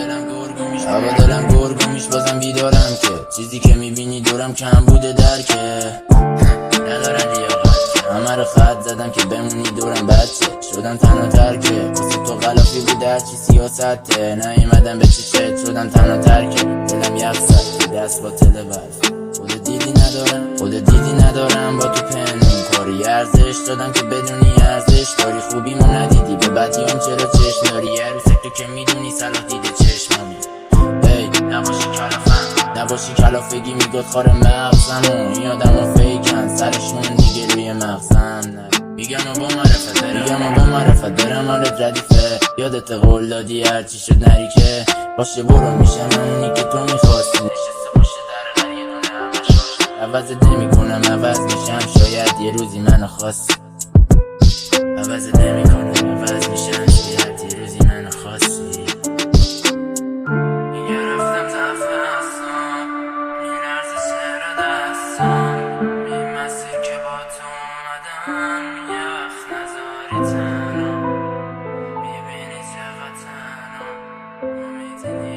دلم گرگومیش بازم بیدارم که چیزی که میبینی دورم کم بوده درکه ندارن لیاقت که همه رو خط زدم که بمونی دورم بچه شدم تنها ترکه واسه تو غلافی بود هرچی سیاسته نیومدم به چیشت شدم تنها ترکه دلم یخصد دست با تله برف خود دیدی ندارم با تو پنون کاری ارزش دادم که بدونی ارزش داری خوبیمو ندیدی به بدیام چرا چشم داری یه روزک تو که میدونی صلاح دیده چشمامی نباشی کلافگی میگفت خار مغزمو این آدم ها فیکن سرشون دیگه روی مغزم میگم با معرفت برم حالت ردیفه یادت قول دادی هرچی شد نری که باشه برو میشم همونی که تو میخواستی نشسته باشه در غر یه دونه همش عوضت نمی کنم عوض میشم شاید یه روزی منو خواستی عوضت نمی کنم عوض میشم شاید یه روزی منو خواستی میبینی چقدر تنها امیدی